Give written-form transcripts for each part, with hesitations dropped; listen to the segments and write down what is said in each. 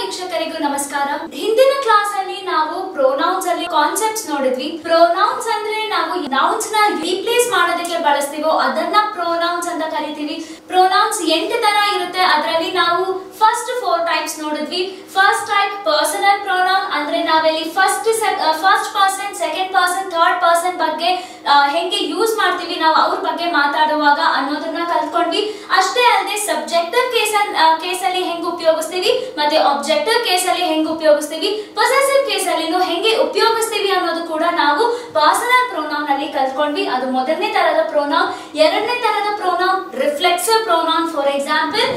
ವೀಕ್ಷಕರಿಗೂ ನಮಸ್ಕಾರ. ಹಿಂದಿನ ಕ್ಲಾಸ್ ಅಲ್ಲಿ ನಾವು ಪ್ರೊನೌನ್ಸ್ ಅಲ್ಲಿ ಕಾನ್ಸೆಪ್ಟ್ಸ್ ನೋಡಿದ್ವಿ. ಪ್ರೊನೌನ್ಸ್ ಅಂದ್ರೆ ನಾವು ನೌನ್ಸ್ ನ ರೀಪ್ಲೇಸ್ ಮಾಡೋದಕ್ಕೆ ಬಳಸ್ತೀವೋ ಅದನ್ನ ಪ್ರೊನೌನ್ಸ್ ಅಂತ ಕರಿತೀವಿ. ಪ್ರೊನೌನ್ಸ್ 8 ತರ ಇರುತ್ತೆ. ಅದರಲ್ಲಿ ನಾವು ಫಸ್ಟ್ 4 ಟೈಪ್ಸ್ ನೋಡಿದ್ವಿ. ಫಸ್ಟ್ ಟೈಪ್ ಪರ್ಸನಲ್ ಪ್ರೊನೌನ್ ಅಂದ್ರೆ ನಾವೆಲ್ಲಿ first person, second person, third person ಬಗ್ಗೆ ಹೆಂಗೆ ಯೂಸ್ ಮಾಡ್ತೀವಿ ನಾವು ಅವ್ರ ಬಗ್ಗೆ ಮಾತಾಡುವಾಗ ಅನ್ನೋದನ್ನ ಕಲ್ತ್ಕೊಂಡ್ವಿ. ಅಷ್ಟೇ ಅಲ್ಲದೆ ಸಬ್ಜೆಕ್ಟಿವ್ ಕೇಸಲ್ಲಿ ಹೆಂಗ್ ಉಪಯೋಗಿಸ್ತೀವಿ ಮತ್ತೆ ಆಬ್ಜೆಕ್ಟಿವ್ ಕೇಸಲ್ಲಿ ಹೆಂಗ್ ಉಪಯೋಗಿಸ್ತೀವಿ, ಪೊಸೆಸಿವ್ ಕೇಸಲ್ಲಿನೂ ಹೆಂಗೆ ಉಪಯೋಗಿಸ್ತೀವಿ ಅನ್ನೋದು ಕೂಡ ನಾವು ಪರ್ಸನಲ್ ಪ್ರೊನೌನ್ ಅಲ್ಲಿ ಕಲ್ತ್ಕೊಂಡ್ವಿ. ಅದು ಮೊದಲನೇ ತರದ ಪ್ರೊನೌನ್. ಎರಡನೇ ತರದ pronoun reflexive pronoun. For example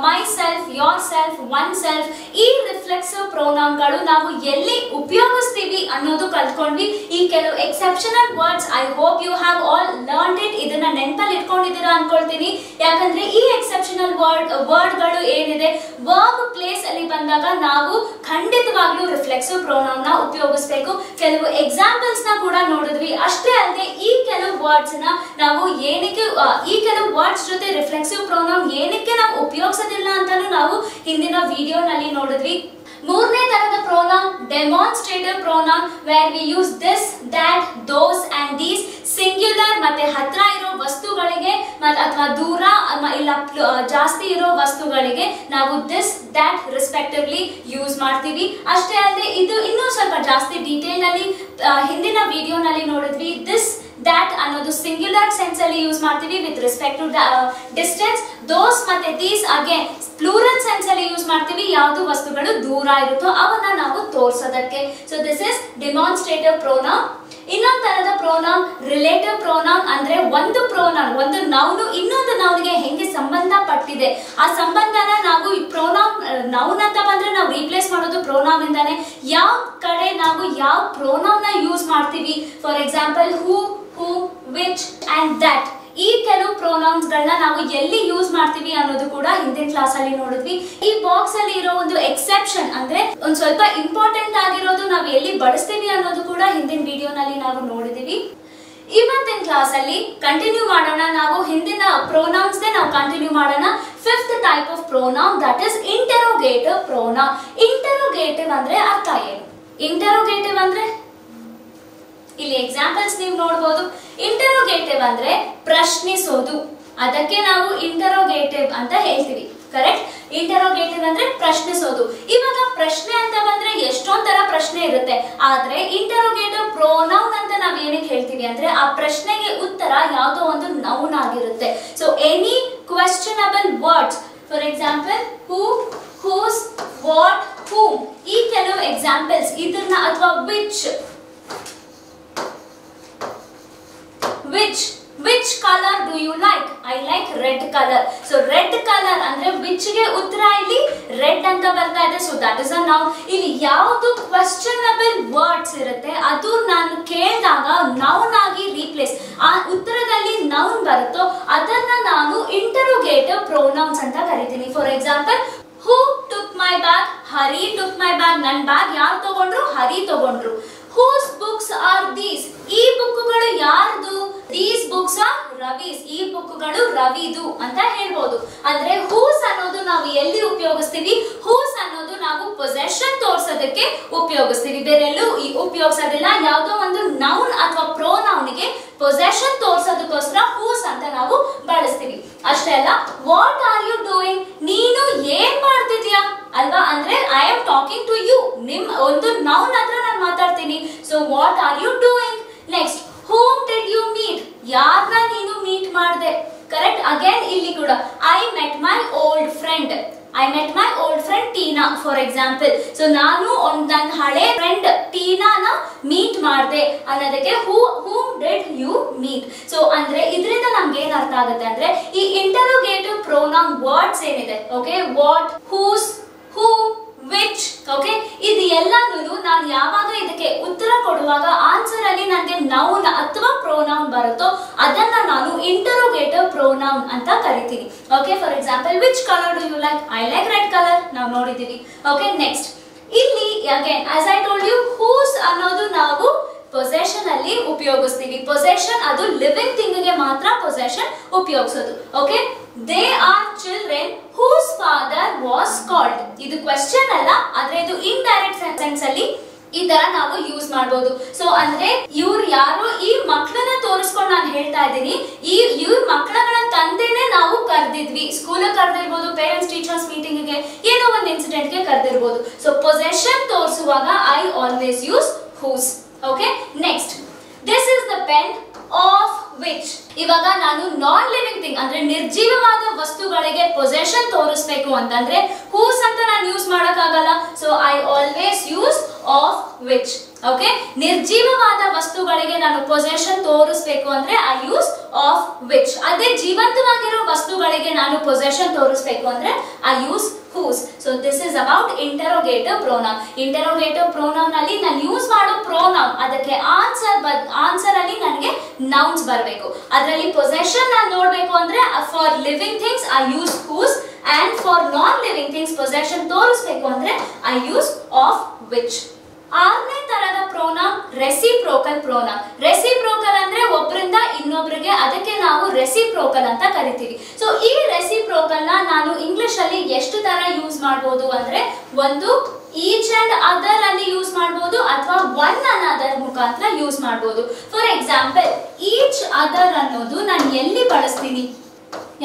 myself, yourself, oneself. ಈ ರಿಫ್ಲೆಕ್ಸಿವ್ ಪ್ರೊನೌನ್ಗಳು ನಾವು ಎಲ್ಲಿ ಉಪಯೋಗಿಸ್ತೀವಿ ಅನ್ನೋದು ಕಲ್ತ್ಕೊಂಡ್ವಿ. ಈ ಕೆಲವು exceptional words I hope you have all learned it. ಇದನ್ನ ನೆನಪಲ್ಲಿ ಇಟ್ಕೊಂಡಿದ್ದೀರಾ ಅನ್ಕೊಳ್ತೀನಿ. ಯಾಕಂದ್ರೆ ಈ ಎಕ್ಸೆಪ್ಷನಲ್ ವರ್ಡ್ಗಳು ಏನಿದೆ ವರ್ಬ್ ಪ್ಲೇಸ್ ಅಲ್ಲಿ ಬಂದಾಗ ನಾವು ಖಂಡಿತವಾಗ್ಲೂ ರಿಫ್ಲೆಕ್ಸಿವ್ ಪ್ರೊನೌನ್ ನ ಉಪಯೋಗಿಸಬೇಕು. ಕೆಲವು ಎಕ್ಸಾಂಪಲ್ಸ್ ನ ಕೂಡ ನೋಡಿದ್ವಿ. ಅಷ್ಟೇ ಅಲ್ಲದೆ ಈ ಕೆಲವು ವರ್ಡ್ಸ್ ನ ನಾವು ಏನಕ್ಕೆ ಈ ಕೆಲವು ವರ್ಡ್ಸ್ ಜೊತೆ ರಿಫ್ಲೆಕ್ಸಿವ್ ಪ್ರೊನೌನ್ ಏನಕ್ಕೆ ನಾವು ಉಪಯೋಗಿಸೋದಿಲ್ಲ ಅಂತಾನು ನಾವು ಹಿಂದಿನ ವಿಡಿಯೋನಲ್ಲಿ ನೋಡಿದ್ವಿ. ಮೂರನೇ ತರದ pronoun demonstrative pronoun, where we use this, that, those and these. Singular ಮತ್ತೆ ಹತ್ರ ಇರೋ ವಸ್ತುಗಳಿಗೆ ಅಥವಾ ದೂರ ಇಲ್ಲ ಜಾಸ್ತಿ ಇರೋ ವಸ್ತುಗಳಿಗೆ ನಾವು ದಿಸ್, ದಟ್ ರೆಸ್ಪೆಕ್ಟಿವ್ಲಿ ಯೂಸ್ ಮಾಡ್ತೀವಿ. ಅಷ್ಟೇ ಅಲ್ಲದೆ ಇದು ಇನ್ನೂ ಸ್ವಲ್ಪ ಜಾಸ್ತಿ ಡೀಟೇಲ್ ನಲ್ಲಿ ಹಿಂದಿನ ವಿಡಿಯೋನಲ್ಲಿ ನೋಡಿದ್ವಿ. ದಿಸ್, that ಅನ್ನೋದು ಸಿಂಗ್ಯುಲರ್ ಸೆನ್ಸ್ ಅಲ್ಲಿ ಯೂಸ್ ಮಾಡ್ತೀವಿ with respect to distance. Those ಮತ್ತೆ ದೀಸ್ ಅಗೇನ್ ಪ್ಲೂರಲ್ ಸೆನ್ಸ್ ಅಲ್ಲಿ ಯೂಸ್ ಮಾಡ್ತೀವಿ. ಯಾವುದು ವಸ್ತುಗಳು ದೂರ ಇರುತ್ತೋ ಅವನ್ನ ನಾವು ತೋರ್ಸೋದಕ್ಕೆ. So this is demonstrative pronoun. ಇನ್ನೊಂದು ತರದ ಪ್ರೊನೌನ್ ರಿಲೇಟಿವ್ ಪ್ರೊನೌನ್. ಅಂದ್ರೆ ಒಂದು ಪ್ರೊನೌನ್, ಒಂದು ನೌನು ಇನ್ನೊಂದು ನೌನ್ಗೆ ಹೆಂಗೆ ಸಂಬಂಧ ಪಟ್ಟಿದೆ ಆ ಸಂಬಂಧನ ನಾವು ಈ ಪ್ರೊನೌನ್ ನೌನ್ ಅಂತ ಬಂದ್ರೆ ನಾವು ರೀಪ್ಲೇಸ್ ಮಾಡೋದು ಪ್ರೊನೌನ್ ಇಂದಾನೆ. ಯಾವ ಕಡೆ ನಾವು ಯಾವ ಪ್ರೊನೌನ್ ನ ಯೂಸ್ ಮಾಡ್ತೀವಿ, for example who, which and that. ಈ ಕೆಲವು ಪ್ರೊನೌನ್ಸ್ ಗಳನ್ನ ನಾವು ಎಲ್ಲಿ ಯೂಸ್ ಮಾಡ್ತೀವಿ ಅನ್ನೋದು ಕೂಡ ಹಿಂದಿನ ಕ್ಲಾಸ್ ಅಲ್ಲಿ ನೋಡಿದ್ವಿ. ಈ ಬಾಕ್ಸ್ ಅಲ್ಲಿ ಇರೋ ಒಂದು ಎಕ್ಸೆಪ್ಷನ್ ಅಂದ್ರೆ ಒಂದ್ ಸ್ವಲ್ಪ ಇಂಪಾರ್ಟೆಂಟ್ ಆಗಿರೋದು ನಾವು ಎಲ್ಲಿ ಬಳಸ್ತೀವಿ ಅನ್ನೋದು ಕೂಡ ಹಿಂದಿನ ವಿಡಿಯೋನಲ್ಲಿ ನಾವು ನೋಡಿದೀವಿ. ಇವತ್ತಿನ ಕ್ಲಾಸ್ ಅಲ್ಲಿ ಕಂಟಿನ್ಯೂ ಮಾಡೋಣ. ನಾವು ಹಿಂದಿನ ಪ್ರೊನೌನ್ಸ್ ನಾವು ಕಂಟಿನ್ಯೂ ಮಾಡೋಣ. Fifth type of pronoun, that is interrogative pronoun. Interrogative ಅಂದ್ರೆ ಅರ್ಥ ಏನು? ಇಂಟರೋಗೇಟಿವ್ ಅಂದ್ರೆ ಇಲ್ಲಿ ಎಕ್ಸಾಂಪಲ್ಸ್ ನೀವು ನೋಡಬಹುದು. ಇಂಟರೋಗೇಟಿವ್ ಅಂದ್ರೆ ಪ್ರಶ್ನಿಸೋದು, ಅದಕ್ಕೆ ನಾವು ಇಂಟರೋಗೇಟಿವ್ ಅಂತ ಹೇಳ್ತೀವಿ. ಕರೆಕ್ಟ್? ಇಂಟರೋಗೇಟಿವ್ ಅಂದ್ರೆ ಪ್ರಶ್ನಿಸೋದು. ಇವಾಗ ಪ್ರಶ್ನೆ ಅಂತ ಬಂದ್ರೆ ಎಷ್ಟೊಂದ್ ತರ ಪ್ರಶ್ನೆ ಇರುತ್ತೆ. ಆದ್ರೆ ಇಂಟರೋಗೇಟಿವ್ ಪ್ರೊನೌನ್ ಅಂತ ನಾವ್ ಏನಕ್ಕೆ ಹೇಳ್ತೀವಿ ಅಂದ್ರೆ ಆ ಪ್ರಶ್ನೆಗೆ ಉತ್ತರ ಯಾವುದೋ ಒಂದು ನೌನ್ ಆಗಿರುತ್ತೆ. So any questionable words, for example who, whose, what, whom. ಈ ಕೆಲವು ಎಕ್ಸಾಂಪಲ್ಸ್ ಇದನ್ನ ಅಥವಾ which color do you like? I like red color. So red color ಅಂದ್ರೆ which ಗೆ ಉತ್ತರ ಇಲ್ಲಿ red ಅಂತ ಬರ್ತಾ ಇದೆ. So that is a noun. ಇಲ್ಲಿ ಯಾವುದು questionable words ಇರುತ್ತೆ ಅದು ನಾನು ಕೇಳಿದಾಗ noun ಆಗಿ ರೀಪ್ಲೇಸ್, ಆ ಉತ್ತರದಲ್ಲಿ noun ಬರುತ್ತೋ ಅದನ್ನ ನಾನು interrogative pronouns ಅಂತ ಕರಿತೀನಿ. For example who took my bag? Hari took my bag. ನನ್ನ ಬ್ಯಾಗ್ ಯಾರು ತಗೊಂಡ್ರು? ಹರಿ ತಗೊಂಡ್ರು. Whose books are these? ಈ ಬುಕ್ಕುಗಳು ಯಾರ್ದು? These books are Ravi's. ಈ ಬುಕ್ಕುಗಳು ರವಿದು ಅಂತ ಹೇಳ್ಬೋದು. ಅಂದ್ರೆ ಹೂಸ್ ಅನ್ನೋದು ನಾವು ಎಲ್ಲಿ ಉಪಯೋಗಿಸ್ತೀವಿ? ಹೂಸ್ ಅನ್ನೋದು ನಾವು ಪೊಸೆಷನ್ ತೋರ್ಸೋದಕ್ಕೆ ಉಪಯೋಗಿಸ್ತೀವಿ, ಬೇರೆಲ್ಲೂ ಉಪಯೋಗಿಸೋದಿಲ್ಲ. ಯಾವುದೋ ಒಂದು ನೌನ್ ಅಥವಾ ಪ್ರೊನೌನ್ಗೆ ಪೊಸೆಷನ್ ತೋರ್ಸೋದಕ್ಕೋಸ್ಕರ ಹೂಸ್ ಅಂತ ನಾವು ಬಳಸ್ತೀವಿ. ಅಷ್ಟೇ ಅಲ್ಲ, ವಾಟ್ ಆರ್ ಯು ಡೂಯಿಂಗ್? ನೀನು ಏನ್ ಮಾಡ್ತಿದ್ಯಾ ಅಲ್ವಾ? ಅಂದ್ರೆ I am talking to you. ನಿಮ್ ಒಂದು ನೌನ್ ಹತ್ರ ನಾನು ಮಾತಾಡ್ತೀನಿ. So what are you doing? Next, whom did you meet? ಯಾರನ್ನ ನೀನು ಮೀಟ್ ಮಾಡಿದೆ? ಕರೆಕ್ಟ್? ಅಗೇನ್ ಇಲ್ಲಿ ಕೂಡ I met my old friend. I met my old friend Tina for example. So ನಾನು ನನ್ನ ಹಳೆ ಫ್ರೆಂಡ್ ಟೀನಾನ ಮೀಟ್ ಮಾಡಿದೆ ಅನ್ನೋದಕ್ಕೆ whom did you meet? So ಅಂದ್ರೆ ಇದರಿಂದ ನಮ್ಗೆ ಏನ್ ಅರ್ಥ ಆಗುತ್ತೆ ಅಂದ್ರೆ ಈ ಇಂಟರೋಗೇಟಿವ್ ಪ್ರೊನೌನ್ ವರ್ಡ್ಸ್ ಏನಿದೆ, okay, what, whose, who, which, okay, ಇದು ಎಲ್ಲಾನು ನಾನು ಯಾವಾಗ ಇದಕ್ಕೆ ಉತ್ತರ ಕೊಡುವಾಗ ಆನ್ಸರ್ ಅಲ್ಲಿ ನನಗೆ ನೌನ್ ಅಥವಾ ಪ್ರೊನೌನ್ ಬರುತ್ತೋ ಅದನ್ನ ನಾನು ಇಂಟರೋಗೇಟಿವ್ ಪ್ರೊನೌನ್ ಅಂತ ಕರಿತೀನಿ. Okay, for example which colour do you like? I like red colour. ನಾವು ನೋಡಿದೀವಿ. ಓಕೆ, ನೆಕ್ಸ್ಟ್ ಇಲ್ಲಿ again as I told you whose ಅನ್ನೋದು ನಾವು ಪೊಸೆಷನ್ ಅಲ್ಲಿ ಉಪಯೋಗಿಸ್ತೀವಿ. ಪೊಸೆಷನ್ ಅದು ಲಿವಿಂಗ್ ಥಿಂಗ್ ಗೆ ಮಾತ್ರ ಪೊಸೆಷನ್ ಉಪಯೋಗಿಸೋದು. Okay, they are children whose father was called. ಇದು ಕ್ವೆಶ್ಚನ್ ಅಲ್ಲ, ಆದ್ರೆ ಇದು ಇಂಡೈರೆಕ್ಟ್ ಸೆನ್ಸ್ ಅಲ್ಲಿ ಈ ತರ ನಾವು ಯೂಸ್ ಮಾಡಬಹುದು. ಸೊ ಅಂದ್ರೆ ಇವ್ರು ಯಾರು, ಈ ಮಕ್ಕಳನ್ನ ತೋರಿಸ್ಕೊಂಡು ನಾನು ಹೇಳ್ತಾ ಇದ್ದೀನಿ, ಇವ್ರ ಮಕ್ಕಳಗಳ ತಂದೆನೆ ನಾವು ಕರೆದಿದ್ವಿ. ಸ್ಕೂಲ್ ಕರೆದಿರ್ಬೋದು, ಪೇರೆಂಟ್ಸ್ ಟೀಚರ್ಸ್ ಮೀಟಿಂಗ್ ಗೆ, ಏನೋ ಒಂದು ಇನ್ಸಿಡೆಂಟ್ ಗೆ ಕರೆದಿರ್ಬೋದು. ಸೊ ಪೊಸೆಷನ್ ತೋರಿಸುವಾಗ I always use whose. Okay, next, this is the pen of which. ಇವಾಗ ನಾನು ನಾನ್ ಲಿವಿಂಗ್ ಥಿಂಗ್ ಅಂದ್ರೆ ನಿರ್ಜೀವವಾದ ವಸ್ತುಗಳಿಗೆ ಪೊಸೆಷನ್ ತೋರಿಸ್ಬೇಕು ಅಂತಂದ್ರೆ ಹೂಸ್ ಅಂತ ನಾನು ಯೂಸ್ ಮಾಡಕ್ಕಾಗಲ್ಲ. So I always use of which. Okay, ನಿರ್ಜೀವವಾದ ವಸ್ತುಗಳಿಗೆ ನಾನು ಪೊಸೆಷನ್ ತೋರಿಸ್ಬೇಕು ಅಂದ್ರೆ ಐ ಯೂಸ್ ಆಫ್ ವಿಚ್. ಅದೇ ಜೀವಂತವಾಗಿರೋ ವಸ್ತುಗಳಿಗೆ ನಾನು ಪೊಸೆಷನ್ ತೋರಿಸ್ಬೇಕು ಅಂದ್ರೆ I use whose. So this is about interrogative pronoun. Interrogative pronoun ಅಲ್ಲಿ ನಾನು ಯೂಸ್ ಮಾಡೋ pronoun ಅದಕ್ಕೆ ಆನ್ಸರ್ ಅಲ್ಲಿ ನನಗೆ nouns ಬರಬೇಕು. ಅದರಲ್ಲಿ ಪೊಸೆಷನ್ ನಾನು ನೋಡಬೇಕು ಅಂದ್ರೆ for living things I use whose, and for non living things possession ತೋರಿಸಬೇಕು ಅಂದ್ರೆ ಐ ಯೂಸ್ ಆಫ್ ವಿಚ್. ಆರನೇ ತರದ ಪ್ರೋನೌನ್ ರೆಸಿಪ್ರೋಕಲ್ ಪ್ರೋನೌನ್. ರೆಸಿಪ್ರೋಕಲ್ ಅಂದ್ರೆ ಒಬ್ಬರಿಂದ ಇನ್ನೊಬ್ಬರಿಗೆ, ಅದಕ್ಕೆ ನಾವು ರೆಸಿಪ್ರೋಕಲ್ ಅಂತ ಕರಿತೀವಿ. ಸೊ ಈ ರೆಸಿಪ್ರೋಕಲ್ ನ ನಾನು ಇಂಗ್ಲಿಷ್ ಅಲ್ಲಿ ಎಷ್ಟು ತರ ಯೂಸ್ ಮಾಡಬಹುದು ಅಂದ್ರೆ, ಒಂದು ಈಚ್ ಅಂಡ್ ಅದರ್ ಅಲ್ಲಿ ಯೂಸ್ ಮಾಡಬಹುದು ಅಥವಾ ಒನ್ ಅನದರ್ ಮುಖಾಂತರ ಯೂಸ್ ಮಾಡಬಹುದು. ಫಾರ್ ಎಕ್ಸಾಂಪಲ್, ಈಚ್ ಅದರ್ ಅನ್ನೋದು ನಾನು ಎಲ್ಲಿ ಬಳಸ್ತೀನಿ?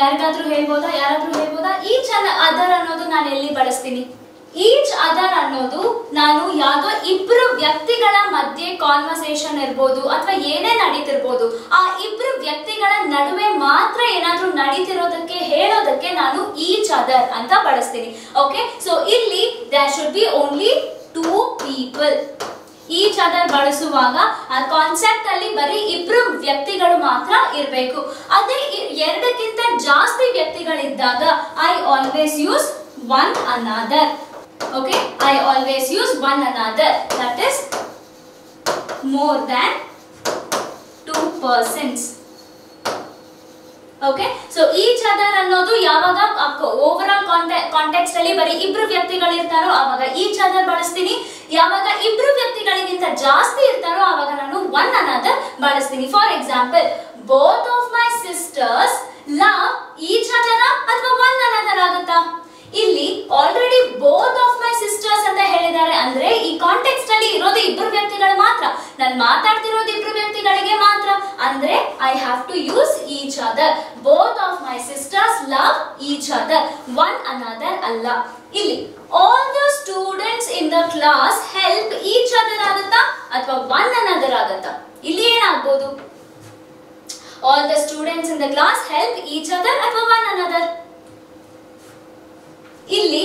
ಯಾರಾದ್ರೂ ಹೇಳ್ಬೋದಾ? ಈಚ್ ಅಂಡ್ ಅದರ್ ಅನ್ನೋದು ನಾನು ಎಲ್ಲಿ ಬಳಸ್ತೀನಿ? ಈಚ್ ಅದರ್ ಅನ್ನೋದು ನಾನು ಯಾವುದೋ ಇಬ್ರು ವ್ಯಕ್ತಿಗಳ ಮಧ್ಯೆ ಕಾನ್ವರ್ಸೇಷನ್ ಇರ್ಬೋದು ಅಥವಾ ಏನೇ ನಡೀತಿರ್ಬೋದು, ಆ ಇಬ್ರು ವ್ಯಕ್ತಿಗಳ ನಡುವೆ ಮಾತ್ರ ಏನಾದ್ರೂ ನಡೀತಿರೋದಕ್ಕೆ ಹೇಳೋದಕ್ಕೆ ನಾನು ಈಚ್ ಅದರ್ ಅಂತ ಬಳಸ್ತೀನಿ. ಓಕೆ, ಸೊ ಇಲ್ಲಿ there should be only 2 people. Each other ಬಳಸುವಾಗ ಆ ಕಾನ್ಸೆಪ್ಟ್ ಅಲ್ಲಿ ಬರೀ ಇಬ್ರು ವ್ಯಕ್ತಿಗಳು ಮಾತ್ರ ಇರಬೇಕು. ಅದೇ ಎರಡಕ್ಕಿಂತ ಜಾಸ್ತಿ ವ್ಯಕ್ತಿಗಳಿದ್ದಾಗ I always use one another. Okay, I always use one another, that is more than 2 persons. Okay, so each other ಅನ್ನೋದು ಯಾವಾಗ ಓವರ್ ಆಲ್ ಕಾಂಟೆಕ್ಸ್ಟ್ ಅಲ್ಲಿ ಬರೀ ಇಬ್ರು ವ್ಯಕ್ತಿಗಳು ಇರ್ತಾರೋ ಆವಾಗ each other ಬಳಸ್ತೀನಿ. ಯಾವಾಗ ಇಬ್ರು ವ್ಯಕ್ತಿಗಳಿಗಿಂತ ಜಾಸ್ತಿ ಇರ್ತಾರೋ ಆವಾಗ ನಾನು one another ಬಳಸ್ತೀನಿ. For example, both of my sisters love each other ಅಥವಾ one another ಆಗುತ್ತಾ? ಇಲ್ಲಿ already both of my sisters ಅಂತ ಹೇಳಿದ್ದಾರೆ ಅಂದ್ರೆ ಈ ಕಾಂಟೆಕ್ಸ್ಟ್ ಅಲ್ಲಿ ಇರೋದು ಇಬ್ರು ವ್ಯಕ್ತಿಗಳು ಮಾತ್ರ, ನಾನು ಮಾತಾಡ್ತಿರೋದು ಇಬ್ರು ವ್ಯಕ್ತಿಗಳಿಗೆ ಮಾತ್ರ, ಅಂದ್ರೆ I have to use each other. Both of my sisters love each other, one another ಅಲ್ಲ. ಇಲ್ಲಿ all the students in the class help each other ಆಗುತ್ತಾ ಅಥವಾ ಒನ್ ಅನದರ್ ಆಗುತ್ತಾ? ಇಲ್ಲಿ ಏನಾಗ್ಬೋದು? All the students in the class help each other ಅಥವಾ one another? ಇಲ್ಲಿ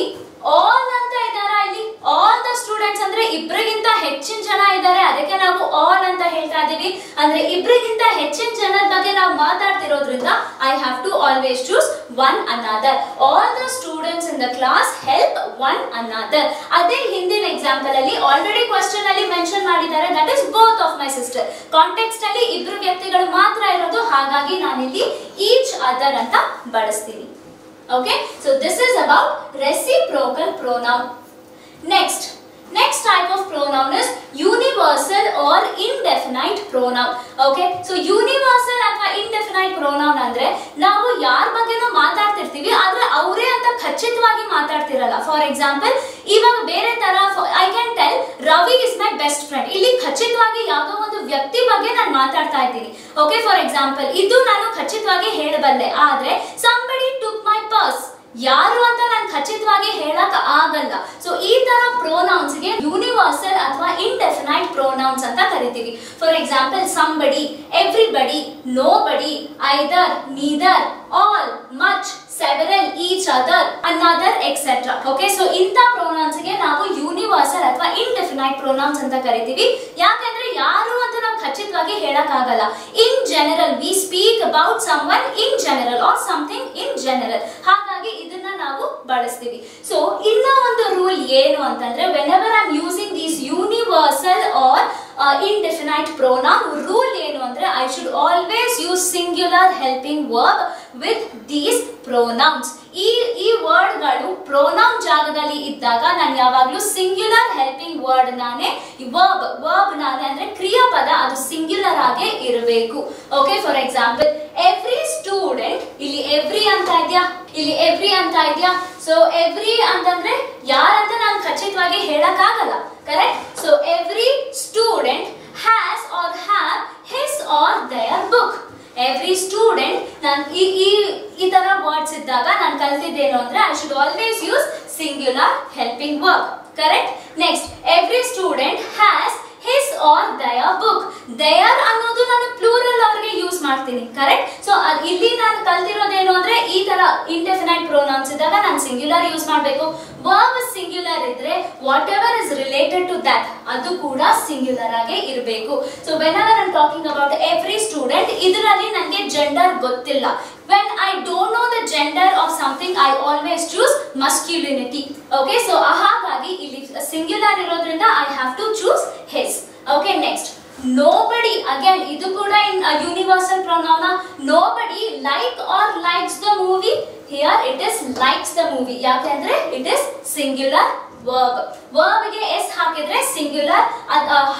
all ಅಂತ ಇದಾರ, ಇಲ್ಲಿ ಆಲ್ ದ ಸ್ಟೂಡೆಂಟ್ಸ್ ಅಂದ್ರೆ ಇಬ್ಬರಿಗಿಂತ ಹೆಚ್ಚಿನ ಜನ ಇದ್ದಾರೆ, ಅದಕ್ಕೆ ನಾವು ಆಲ್ ಅಂತ ಹೇಳ್ತಾ ಇದೀವಿ. ಅಂದ್ರೆ ಇಬ್ಬರಿಗಿಂತ ಹೆಚ್ಚಿನ ಜನರ ಬಗ್ಗೆ ನಾವು ಮಾತಾಡ್ತಿರೋದ್ರಿಂದ I have to always choose one another. All the students in the class help one another. ಅದೇ ಹಿಂದಿನ ಎಕ್ಸಾಂಪಲ್ ಅಲ್ಲಿ ಆಲ್ರೆಡಿ ಕ್ವೆಶ್ಚನ್ ಅಲ್ಲಿ ಮೆನ್ಷನ್ ಮಾಡಿದ್ದಾರೆ, that is both of my sister. Context ಅಲ್ಲಿ ಇಬ್ರು ವ್ಯಕ್ತಿಗಳು ಮಾತ್ರ ಇರೋದು, ಹಾಗಾಗಿ ನಾನಿಲ್ಲಿ ಈಚ್ ಅದರ್ ಅಂತ ಬಳಸ್ತೀನಿ. Okay, so this is about reciprocal pronoun. Next type of pronoun is universal or indefinite pronoun. Okay, so universal ಅಥವಾ indefinite pronoun ಅಂದ್ರೆ ನಾವು ಯಾರ ಬಗ್ಗೆನೋ ಮಾತಾಡ್ತಿರ್ತೀವಿ ಆದ್ರೆ ಅವರೇ ಅಂತ ಖಚಿತವಾಗಿ ಮಾತಾಡ್ತಿರಲ್ಲ. ಫಾರ್ ಎಕ್ಸಾಂಪಲ್, ಇವಾಗ ಬೇರೆ ತರ I can tell Ravi is my best friend. ಇಲ್ಲಿ ಖಚಿತವಾಗಿ ಯಾವುದೋ ಒಂದು ವ್ಯಕ್ತಿ ಬಗ್ಗೆ ನಾನು ಮಾತಾಡ್ತಾ ಇದ್ದೀನಿ. ಓಕೆ, ಫಾರ್ ಎಕ್ಸಾಂಪಲ್, ಇದು ನಾನು ಖಚಿತವಾಗಿ ಹೇಳಬಲ್ಲೆ, ಆದ್ರೆ somebody took my purse, ಯಾರು ಅಂತ ನಾನು ಖಚಿತವಾಗಿ ಹೇಳಕ್ ಆಗಲ್ಲ. ಸೊ ಈ ತರ ಪ್ರೋನೌನ್ಸ್ ಗೆ ಯೂನಿವರ್ಸಲ್ ಅಥವಾ ಇಂಡೆಫಿನೈಟ್ ಪ್ರೋನೌನ್ಸ್ ಅಂತ ಕರಿತೀವಿ. For example, somebody, everybody, nobody, either, neither, all, much, several, each other, another, etc. Okay, so ಇಂತ ಪ್ರೋನೌನ್ಸ್ ಗೆ ನಾವು ಯೂನಿವರ್ಸಲ್ ಅಥವಾ ಇಂಡೆಫಿನೈಟ್ ಪ್ರೋನೌನ್ಸ್ ಅಂತ ಕರಿತೀವಿ. ಯಾಕಂದ್ರೆ ಯಾರು ಅಂತ ನಾವು ಖಚಿತವಾಗಿ ಹೇಳಕ್ ಆಗಲ್ಲ. In general, we speak about someone in general or something in general. ಹಾಗಾಗಿ ಇದನ್ನ ನಾವು ಬಳಸ್ತೀವಿ. ಸೊ ಇನ್ನ ಒಂದು ರೂಲ್ ಏನು ಅಂತಂದ್ರೆ, whenever I am using these universal or indefinite pronoun, rule ಏನು ಅಂದ್ರೆ I should always use singular helping verb with these pronouns. ಈ ವರ್ಡ್ಗಳು ಪ್ರೊನೌನ್ ಜಾಗದಲ್ಲಿ ಇದ್ದಾಗ ನಾನು ಯಾವಾಗಲೂ ಸಿಂಗ್ಯುಲರ್ ಹೆಲ್ಪಿಂಗ್ ವರ್ಡ್ ನಾನೇ, ವರ್ಬ್ ನಾನೇ ಅಂದ್ರೆ ಕ್ರಿಯಾಪದ ಅದು ಸಿಂಗ್ಯುಲರ್ ಆಗೇ ಇರಬೇಕು. Okay, for example, every student ಇದೆಯಾ, ಇಲ್ಲಿ ಎವ್ರಿ ಅಂತ ಇದೆಯಾ. ಸೊ ಎವ್ರಿ ಅಂತಂದ್ರೆ ಯಾರಂತ ನಾನು ಖಚಿತವಾಗಿ ಹೇಳಕ್ ಆಗಲ್ಲ. Correct. So every student has or have his or their book. Every student, ನಾನು ಈ ತರ ವರ್ಡ್ಸ್ ಇದ್ದಾಗ ನಾನು ಕಲ್ತಿದ್ದೇನು ಅಂದ್ರೆ I should always use singular helping verb. Correct. Next, every student has his or their book. Their ಅನ್ನೋದು ನಾನು plural ಅವ್ರಿಗೆ ಯೂಸ್ ಮಾಡ್ತೀನಿ. ಕರೆಕ್ಟ್. ಸೊ ಇಲ್ಲಿ ನಾನು ಕಲ್ತಿರೋದೇನು ಅಂದ್ರೆ ಈ ತರ ಇಂಡೆಫಿನೈಟ್ ಪ್ರೊನೌನ್ಸ್ ಇದ್ದಾಗ ನಾನು ಸಿಂಗ್ಯುಲರ್ ಯೂಸ್ ಮಾಡಬೇಕು. ವರ್ಬ್ ಸಿಂಗ್ಯುಲರ್ ಇದ್ರೆ whatever is related to that ಅದು ಕೂಡ ಸಿಂಗ್ಯುಲರ್ ಆಗಿ ಇರಬೇಕು. So whenever I am talking about every student, ಇದರಲ್ಲಿ ನನಗೆ ಜೆಂಡರ್ ಗೊತ್ತಿಲ್ಲ. When I don't know the gender of something, I always choose masculinity. Okay, so ಹಾಗಾಗಿ ಇಲ್ಲಿ singular ಇರೋದ್ರಿಂದ I have to choose his. Okay, next, nobody. Again, ಇದು ಕೂಡ universal pronoun. Nobody like or likes the movie. Here it is likes the movie. ಯಾಕಂದ್ರೆ it is singular verb. Verb ಗೆ s ಹಾಕಿದ್ರೆ singular,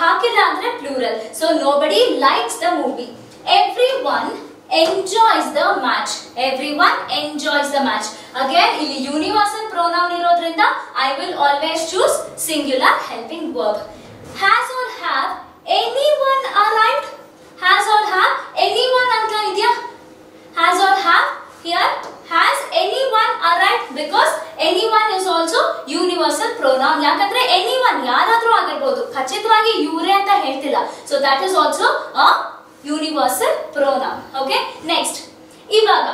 ಹಾಕಿಲ್ಲ ಅಂದ್ರೆ plural. So nobody likes the movie. Everyone enjoys the match. Everyone enjoys the match. Again, ಇಲ್ಲಿ universal pronoun ಇರೋದ್ರಿಂದ I will always choose singular helping verb. Has or have anyone arrived? Has or have anyone ಅಂತ ಇದೆಯಾ? Has or have here? Has anyone arrived? Because anyone is also universal pronoun. ಯಾಕಂದ್ರೆ anyone ಯಾರಾದ್ರೂ ಆಗಿರಬಹುದು, ಖಚಿತವಾಗಿ ಇವರೇ ಅಂತ ಹೇಳ್ತಿಲ್ಲ. So that is also a universal pronoun. Okay, next, ಇವಾಗ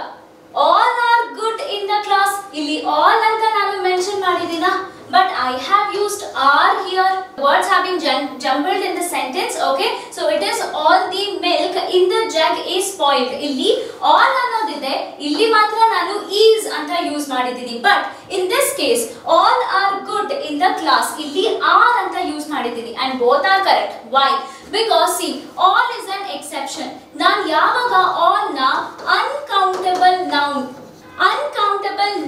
all are good in the class. ಇಲ್ಲಿ all ಅಂತ ನಾನು mention ಮಾಡಿದೀನಾ, but I have used are here. Words have been jumbled in the sentence. Okay, so it is all the milk in the jug is spoiled. ಇಲ್ಲಿ all ಅನ್ನೋದಿದೆ, ಇಲ್ಲಿ ಮಾತ್ರ ನಾನು is ಅಂತ use ಮಾಡಿದ್ದೀನಿ. But in this case all are good in the class, ಇಲ್ಲಿ are ಅಂತ use ಮಾಡಿದ್ದೀನಿ and both are correct. Why? Because see, all is an exception. ನಾನು ಯಾವಾಗ all ನ uncountable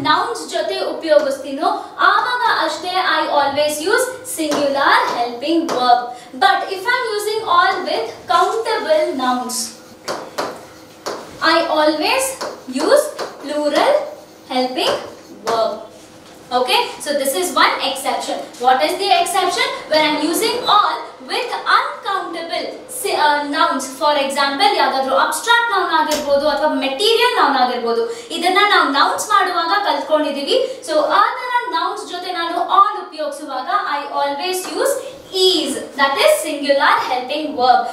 nouns ಜೊತೆ ಉಪಯೋಗಿಸ್ತೀನೋ ಆವಾಗ ಅಷ್ಟೇ I always use singular helping verb. But if I am using all with countable nouns, I always use plural helping verb. Okay, so this is one exception. What is the exception? When I am using all with uncountable nouns. For example, ಯಾವ್ದಾದ್ರು abstract noun ಆಗಿರಬಹುದು ಅಥವಾ material noun ಆಗಿರಬಹುದು, ಇದನ್ನ ನಾವು nouns ಮಾಡುವಾಗ ಕಲ್ತ್ಕೊಂಡಿದೀವಿ. So ಆ ತರ nouns ಜೊತೆ ನಾನು all ಉಪಯೋಗಿಸುವಾಗ I always use is, that is singular helping verb.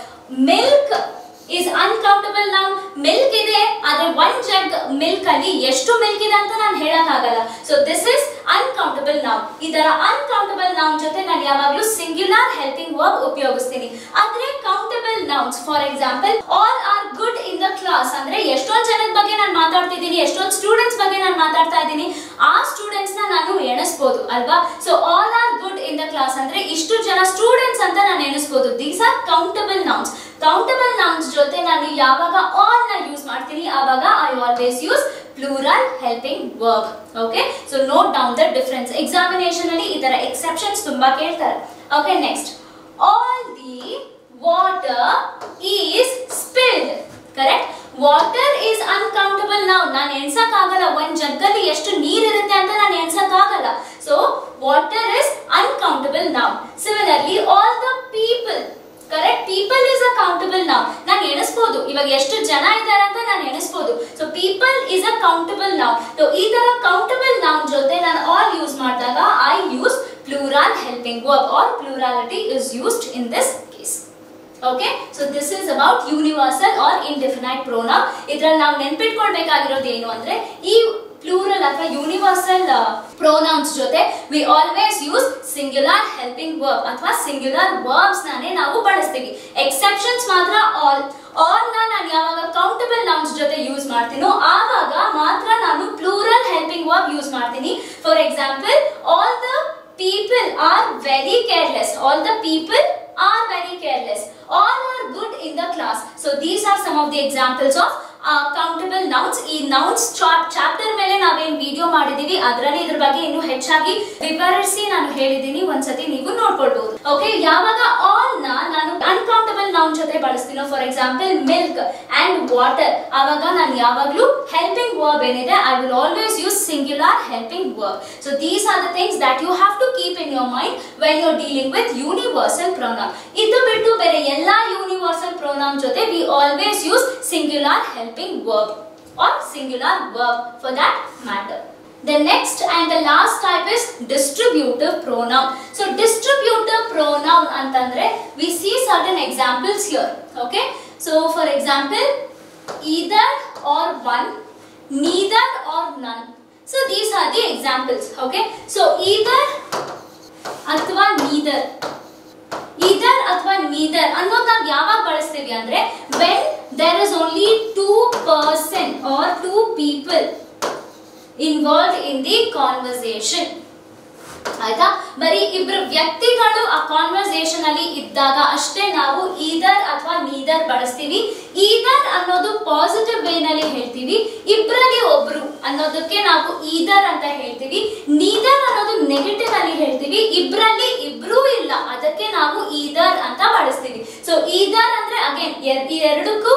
Milk is uncountable noun. Milk ಇದೆ, ಆದ್ರೆ one jug milk ಅಲ್ಲಿ ಎಷ್ಟು milk ಇದೆ ಅಂತ ನಾನು ಹೇಳಕ್ ಆಗಲ್ಲ. So this is uncountable noun. ಇದರ uncountable noun ಜೊತೆ ನಾನು ಯಾವಾಗಲೂ singular helping verb ಉಪಯೋಗಿಸ್ತೀನಿ. ಆದ್ರೆ countable nouns, for example, all are good in the class ಅಂದ್ರೆ ಎಷ್ಟೊಂದು ಜನದ ಬಗ್ಗೆ ನಾನು ಮಾತಾಡ್ತಿದ್ದೀನಿ, ಎಷ್ಟೊಂದು ಸ್ಟೂಡೆಂಟ್ಸ್ ಬಗ್ಗೆ ನಾನು ಮಾತಾಡ್ತಾ ಇದ್ದೀನಿ, ಆ ಸ್ಟೂಡೆಂಟ್ಸ್ ನ ನಾನು ಎಣಿಸಬಹುದು ಅಲ್ವಾ. So all are good in the class ಅಂದ್ರೆ ಇಷ್ಟು ಜನ ಸ್ಟೂಡೆಂಟ್ಸ್ ಅಂತ ನಾನು ಎಣಿಸಬಹುದು. These are countable nouns. Countable nouns ಜೊತೆ ನಾನು ಯಾವಾಗ all ನ ಯೂಸ್ ಮಾಡ್ತೀನಿ ಆವಾಗ I always use plural helping verb. Okay, so note down the difference. Examination ಅಲ್ಲಿ ಈ ತರ exceptions ತುಂಬಾ ಕೇಳ್ತಾರೆ. Okay, next, all the water is spilled. Correct. Water is uncountable noun. ನಾನು ಎಣಿಸಕ್ ಆಗಲ್ಲ, ಒಂದ್ ಜಗ್ಗಲ್ಲಿ ಎಷ್ಟು ನೀರ್ ಇರುತ್ತೆ ಅಂತ ನಾನು ಎಣಿಸಕ್ ಆಗಲ್ಲ. So water is uncountable noun. Similarly, all the people. Correct. People is a countable noun. ನಾನು ಎಣಿಸಬಹುದು, ಇವಾಗ ಎಷ್ಟು ಜನ ಇದ್ದಾರೆ ಅಂತ ನಾನು ಎಣಿಸಬಹುದು. So people is a countable noun. So ಈ ತರ countable noun ಜೊತೆ ನಾನು all ಯೂಸ್ ಮಾಡಿದಾಗ I use plural helping verb or plurality is used in this case. Okay, so this is about universal or indefinite pronoun. ಇದರಲ್ಲಿ ನಾವು ನೆನಪಿಟ್ಕೊಳ್ಬೇಕಾಗಿರೋದು ಏನು ಅಂದ್ರೆ ಈ plural ಅಥವಾ universal pronouns ಜೊತೆ we always use singular helping verb ಅಥವಾ singular verbs ನಾನೇ ನಾವು ಬಳಸ್ತೀವಿ. exceptions ಮಾತ್ರ all ನ ನಾನು ಯಾವಾಗ countable nouns ಜೊತೆ ಯೂಸ್ ಮಾಡ್ತೀನೋ ಆವಾಗ ಮಾತ್ರ ನಾನು plural helping verb ಯೂಸ್ ಮಾಡ್ತೀನಿ. For example, all the people are very careless. All the people are very careless. All are good in the class. So these are some of the examples of countable nouns. ಈ nouns chapter ಮೇಲೆ ನಾವೇನ್ video ಮಾಡಿದೀವಿ ಅದರಲ್ಲಿ ಇದ್ರ ಬಗ್ಗೆ ಇನ್ನು ಹೆಚ್ಚಾಗಿ ವಿವರಿಸಿ ನಾನು ಹೇಳಿದೀನಿ, ಒಂದ್ಸತಿ ನೀವು ನೋಡ್ಕೊಳ್ಬಹುದು. ಓಕೆ, ಯಾವಾಗ ಆಲ್ ನಾನು ಅನ್ಕೌಂಟಬಲ್ ನೌನ್ ಜೊತೆ ಬಳಸ್ತೀನೋ, for example milk and water, ಆವಾಗ ನಾನು ಯಾವಾಗ್ಲೂ ಹೆಲ್ಪಿಂಗ್ ವರ್ಬ್ ಏನಿದೆ I will always use singular helping verb. So these are the things that you have to keep in your mind when you are dealing with universal pronoun. ಇದು ಬಿಟ್ಟು ಬೇರೆ ಎಲ್ಲಾ universal pronoun ಜೊತೆ we always use singular helping verb or singular verb for that matter. The next and the last type is distributive pronoun. So distributive pronoun antandre we see certain examples here. Okay, so for example either or one, neither or none. So these are the examples. Okay, so either athwa neither, either athwa neither ಅನ್ನೋದು ನಾವು ಯಾವಾಗ ಬಳಸ್ತೀವಿ ಅಂದ್ರೆ when there is only two person or two people involved in the conversation. ಆಯ್ತಾ, ಬರೀ ಇಬ್ರು ವ್ಯಕ್ತಿಗಳು ಆ ಕಾನ್ವರ್ಸೇಷನ್ ಅಲ್ಲಿ ಇದ್ದಾಗ ಅಷ್ಟೇ ನಾವು ಈದರ್ ಅಥವಾ ನೀದರ್ ಬಳಸ್ತೀವಿ. ಈದರ್ ಅನ್ನೋದು ಪಾಸಿಟಿವ್ ವೇ ನಲ್ಲಿ ಹೇಳ್ತೀವಿ, ಇಬ್ರಲ್ಲಿ ಒಬ್ರು ಅನ್ನೋದಕ್ಕೆ ನಾವು ಈದರ್ ಅಂತ ಹೇಳ್ತೀವಿ. ನೀದರ್ ಅನ್ನೋದು ನೆಗೆಟಿವ್ ಅಲ್ಲಿ ಹೇಳ್ತೀವಿ, ಇಬ್ರಲ್ಲಿ ಇಬ್ರು ಇಲ್ಲ ಅದಕ್ಕೆ ನಾವು ಈದರ್ ಅಂತ ಬಳಸ್ತೀವಿ. ಸೊ ಈದರ್ ಅಂದ್ರೆ ಅಗೇನ್ ಈ ಎರಡಕ್ಕೂ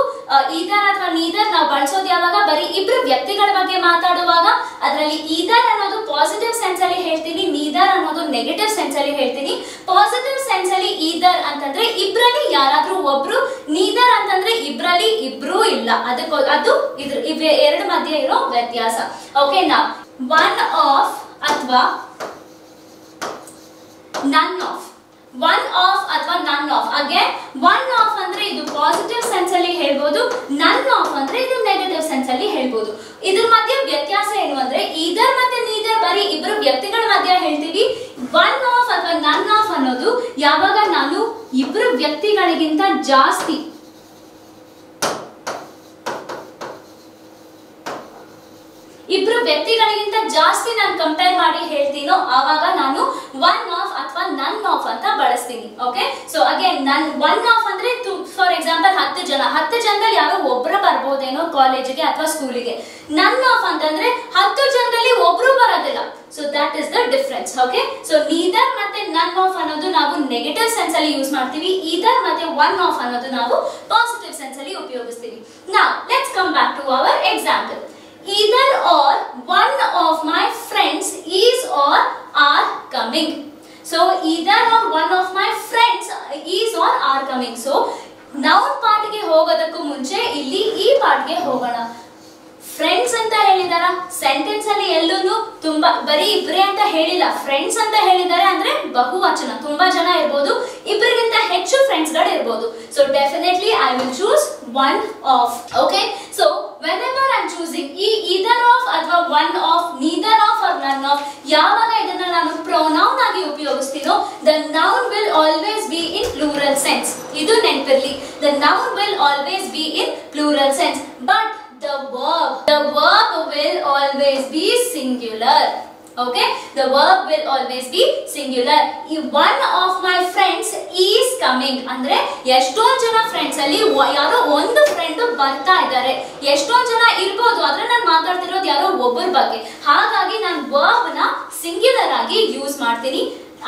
ಈದರ್ ಅಥವಾ ನೀದರ್ ನಾವು ಬಳಸೋದು ಯಾವಾಗ ಬರೀ ಇಬ್ರು ವ್ಯಕ್ತಿಗಳ ಬಗ್ಗೆ ಮಾತಾಡುವಾಗ ಅದರಲ್ಲಿ ಈದರ್ ಅನ್ನೋದು ಪಾಸಿಟಿವ್ ಸೆನ್ಸ್ ಅಲ್ಲಿ ಹೇಳ್ತೀನಿ, ನೀದರ್ ಅನ್ನೋದು ನೆಗೆಟಿವ್ ಸೆನ್ಸ್ ಅಲ್ಲಿ ಹೇಳ್ತೀನಿ. ಪಾಸಿಟಿವ್ ಸೆನ್ಸ್ ಅಲ್ಲಿ ಈದರ್ ಅಂತಂದ್ರೆ ಇಬ್ರಲ್ಲಿ ಯಾರಾದ್ರೂ ಒಬ್ರು, ನೀದರ್ ಅಂತಂದ್ರೆ ಇಬ್ರಲ್ಲಿ ಇಬ್ರು ಇಲ್ಲ, ಅದು ಇದ್ರ ಎರಡು ಮಧ್ಯೆ ಇರೋ ವ್ಯತ್ಯಾಸ. ಓಕೆ, ನಾವು ಒನ್ ಆಫ್ ಅಥವಾ ನನ್ ಆಫ್, ಒನ್ ಆಫ್ ಅಥವಾ none of. Again one of ಅಂದ್ರೆ ಇದು ಪಾಸಿಟಿವ್ ಸೆನ್ಸ್ ಅಲ್ಲಿ ಹೇಳ್ಬೋದು, ನನ್ ಆಫ್ ಅಂದ್ರೆ ಇದು ನೆಗೆಟಿವ್ ಸೆನ್ಸ್ ಅಲ್ಲಿ ಹೇಳ್ಬೋದು. ಇದ್ರ ಮಧ್ಯೆ ವ್ಯತ್ಯಾಸ ಏನು ಅಂದ್ರೆ ಈದರ್ ಮತ್ತೆ ನೀದರ್ ಬರೀ ಇಬ್ರು ವ್ಯಕ್ತಿಗಳ ಮಧ್ಯೆ ಹೇಳ್ತೀವಿ. ಒನ್ ಆಫ್ ಅಥವಾ ನನ್ ಆಫ್ ಅನ್ನೋದು ಯಾವಾಗ ನಾನು ಇಬ್ರು ವ್ಯಕ್ತಿಗಳಿಗಿಂತ ಜಾಸ್ತಿ ನಾನು ಕಂಪೇರ್ ಮಾಡಿ ಹೇಳ್ತೀನೋ ಆವಾಗ ನಾನು ಒನ್ ಆಫ್ ಅಥವಾ ನನ್ ಆಫ್ ಅಂತ ಬಳಸ್ತೀನಿ. ಓಕೆ, ಸೊ ಅಗೇನ್ ನನ್ ಒನ್ ಆಫ್ ಅಂದ್ರೆ ಫಾರ್ ಎಕ್ಸಾಂಪಲ್ 10 ಜನದಲ್ಲಿ ಯಾರೋ ಒಬ್ರು ಬರ್ಬೋದೇನೋ ಕಾಲೇಜಿಗೆ ಅಥವಾ ಸ್ಕೂಲಿಗೆ. ನನ್ ಆಫ್ ಅಂತಂದ್ರೆ 10 ಜನದಲ್ಲಿ ಒಬ್ರು ಬರೋದಿಲ್ಲ. So that is the difference. Okay, so neither ಮತ್ತೆ ನನ್ ಆಫ್ ಅನ್ನೋದು ನಾವು ನೆಗೆಟಿವ್ ಸೆನ್ಸ್ ಅಲ್ಲಿ ಯೂಸ್ ಮಾಡ್ತೀವಿ, ಈದರ್ ಮತ್ತೆ ಒನ್ ಆಫ್ ಅನ್ನೋದು ನಾವು ಪಾಸಿಟಿವ್ ಸೆನ್ಸ್ ಅಲ್ಲಿ ಉಪಯೋಗಿಸ್ತೀವಿ. Now let's come back to our example. Either or one of my friends is or are coming. So either or one of my friends is or are coming. So noun part ಗೆ ಹೋಗೋದಕ್ಕೂ ಮುಂಚೆ ಇಲ್ಲಿ ಈ part ಗೆ ಹೋಗೋಣ. Friends ಅಂತ ಹೇಳಿದಾರ, sentence ಅಲ್ಲಿ ಎಲ್ಲೂನು ತುಂಬಾ ಬರೀ ಇಬ್ರೇ ಅಂತ ಹೇಳಿಲ್ಲ, ಫ್ರೆಂಡ್ಸ್ ಅಂತ ಹೇಳಿದ್ದಾರೆ ಅಂದ್ರೆ ಬಹುವಚನ, ತುಂಬಾ ಜನ ಇರಬಹುದು, ಇಬ್ಬರಿಗಿಂತ ಹೆಚ್ಚು ಫ್ರೆಂಡ್ಸ್ ಗಳು ಇರಬಹುದು. So definitely I will choose one of. Okay, so whenever I am choosing either of ಅಥವಾ one of, neither of or none of, ಯಾವಾಗ ಇದನ್ನ ನಾನು pronoun ಆಗಿ ಉಪಯೋಗಿಸ್ತೀನೋ the noun will always be in plural sense. ಇದು ನೆನಪಿರಲಿ, the noun will always be in plural sense, but the verb will always be singular. Okay, the verb will always be singular. One of my friends is coming ಅಂದ್ರೆ ಎಷ್ಟೊಂದು ಜನ friends ಅಲ್ಲಿ ಯಾರೋ ಒಂದು friend ಬರ್ತಾ ಇದ್ದಾರೆ, ಎಷ್ಟೊಂದು ಜನ ಇರಬಹುದು, ಆದ್ರೆ ನಾನು ಮಾತಾಡ್ತಿರೋದು ಯಾರೋ ಒಬ್ಬರ ಬಗ್ಗೆ. ಹಾಗಾಗಿ ನಾನು ವರ್ಬ್ ನ ಸಿಂಗ್ಯುಲರ್ ಆಗಿ ಯೂಸ್ ಮಾಡ್ತೀನಿ,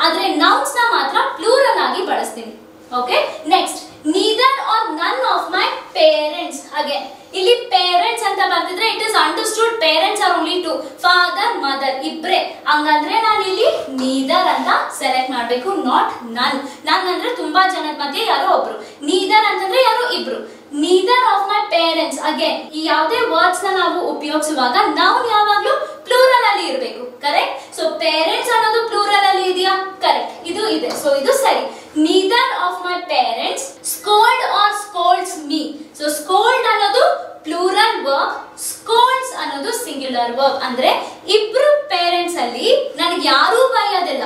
ಆದ್ರೆ ನೌನ್ಸ್ ನ ಮಾತ್ರ ಪ್ಲೂರಲ್ ಆಗಿ ಬಳಸ್ತೀನಿ. Okay, next neither or none of my parents. Again ಇಲ್ಲಿ ಪೇರೆಂಟ್ಸ್ ಅಂತ ಬರ್ತಿದ್ರೆ it is understood parents are only two, father mother ಇಬ್ರೆ. ಹಂಗಂದ್ರೆ ನಾನು ಇಲ್ಲಿ ನೀದರ್ ಅಂತ ಸೆಲೆಕ್ಟ್ ಮಾಡಬೇಕು, ನಾಟ್ ನನ್. ನನ್ ಅಂದ್ರೆ ತುಂಬಾ ಜನದ ಮಧ್ಯೆ ಯಾರೋ ಒಬ್ರು, ನೀದರ್ ಅಂತಂದ್ರೆ ಯಾರೋ ಇಬ್ರು. Neither of my parents. Again ಈ ಯಾವುದೇ ವರ್ಡ್ಸ್ ನ ನಾವು ಉಪಯೋಗಿಸುವಾಗ ನಾವು ಯಾವಾಗ್ಲೂ ಪ್ಲೂರಲ್ ಅಲ್ಲಿ ಇರಬೇಕು. ಕರೆಕ್ಟ್. ಸೊ ಪೇರೆಂಟ್ಸ್ ಅನ್ನೋದು ಪ್ಲೂರಲ್ ಅಲ್ಲಿ ಇದೆಯಾ? ಕರೆಕ್ಟ್, ಇದು ಇದೆ. ಸೊ ಇದು ಸರಿ. neither of my parents scold or scolds me. So scold ಅನ್ನೋದು ಪ್ಲೂರಲ್ ವರ್ಬ್, scolds ಅನ್ನೋದು ಸಿಂಗ್ಯುಲರ್ ವರ್ಬ್. ಅಂದ್ರೆ ಇಬ್ರು ಪೇರೆಂಟ್ಸ್ ಅಲ್ಲಿ ನನಗೆ ಯಾರೂ ಬೈಯೋದಿಲ್ಲ.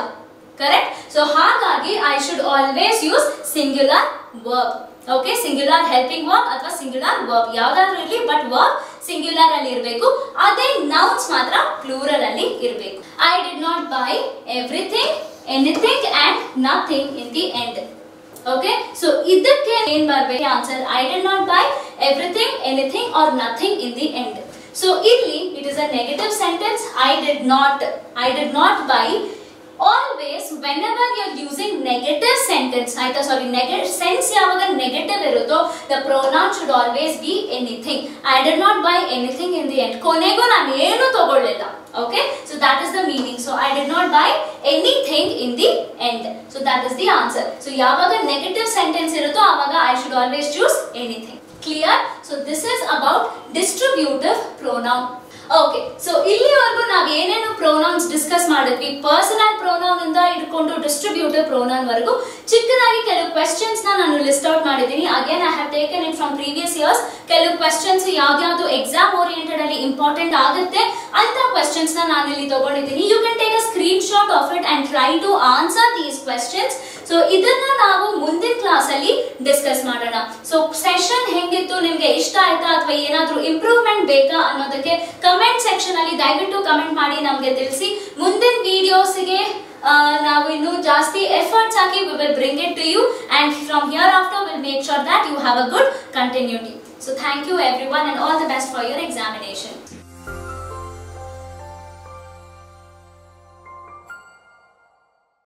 ಕರೆಕ್ಟ್. ಸೊ ಹಾಗಾಗಿ I should always use singular verb. Okay, singular helping verb ಅಥವಾ ಸಿಂಗ್ಯುಲರ್ ವರ್ಬ್ ಯಾವ್ದಾದ್ರು ಇರಲಿ, ಬಟ್ ವರ್ಬ್ ಸಿಂಗ್ಯುಲರ್ ಅಲ್ಲಿ ಇರಬೇಕು. ಅದೇ ನೌನ್ಸ್ ಮಾತ್ರ ಪ್ಲೂರಲ್ ಅಲ್ಲಿ ಇರಬೇಕು. I did not by everything, anything and nothing in the end. Okay, so ಇದಕ್ಕೆ ಏನ್ ಬರಬೇಕು answer? I did not buy everything, anything or nothing in the end. So illi it is a negative sentence. I did not buy. Always whenever you are using negative sentence, negative sense yavaga negative iruto, the pronoun should always be anything. I did not buy anything in the end. Konegu nanu enu tagolilla. Okay, so that is the meaning. So I did not buy anything in the end. So that is the answer. So yavaga negative sentence iruto avaga I should always choose anything. Clear? So this is about distributive pronoun. Okay, so ಇಲ್ಲಿವರೆಗೂ ನಾವು ಏನೇನು pronouns discuss ಮಾಡಿದ್ವಿ, personal pronoun ಇಂದ ಹಿಡ್ಕೊಂಡು distributive pronoun ವರೆಗೂ ಚಿಕ್ಕದಾಗಿ ಕೆಲವು questions ನಾನು ಲಿಸ್ಟ್ ಔಟ್ ಮಾಡಿದ್ದೀನಿ. Again I have taken it from previous years. ಕೆಲವು ಕ್ವೆಶ್ಚನ್ಸ್ ಯಾವ್ದು ಎಕ್ಸಾಮ್ ಓರಿಯೆಂಟೆಡ್ ಅಲ್ಲಿ ಇಂಪಾರ್ಟೆಂಟ್ ಆಗುತ್ತೆ ಅಂತ ಕ್ವೆಶ್ಚನ್ಸ್ ನಾನು ಇಲ್ಲಿ ತಗೊಂಡಿದ್ದೀನಿ. You can take a screenshot of it and try to answer these questions. So ಇದನ್ನ ನಾವು ಮುಂದಿನ ಕ್ಲಾಸ್ ಅಲ್ಲಿ ಡಿಸ್ಕಸ್ ಮಾಡೋಣ. ಸೊ ಸೆಷನ್ ಹೆಂಗಿತ್ತು, ನಿಮ್ಗೆ ಇಷ್ಟ ಆಯ್ತಾ ಅಥವಾ ಏನಾದ್ರೂ ಇಂಪ್ರೂವ್ಮೆಂಟ್ ಬೇಕಾ ಅನ್ನೋದಕ್ಕೆ ಕಮೆಂಟ್ ಸೆಕ್ಷನ್ ಅಲ್ಲಿ ದಯವಿಟ್ಟು ಕಮೆಂಟ್ ಮಾಡಿ ನಮ್ಗೆ ತಿಳಿಸಿ. ಮುಂದಿನ ವಿಡಿಯೋಸ್ಗೆ ನಾವು ಇನ್ನು ಜಾಸ್ತಿ efforts hockey we will bring it to you, and from here after we'll make sure that you have a good continuity. So thank you everyone and all the best for your examination.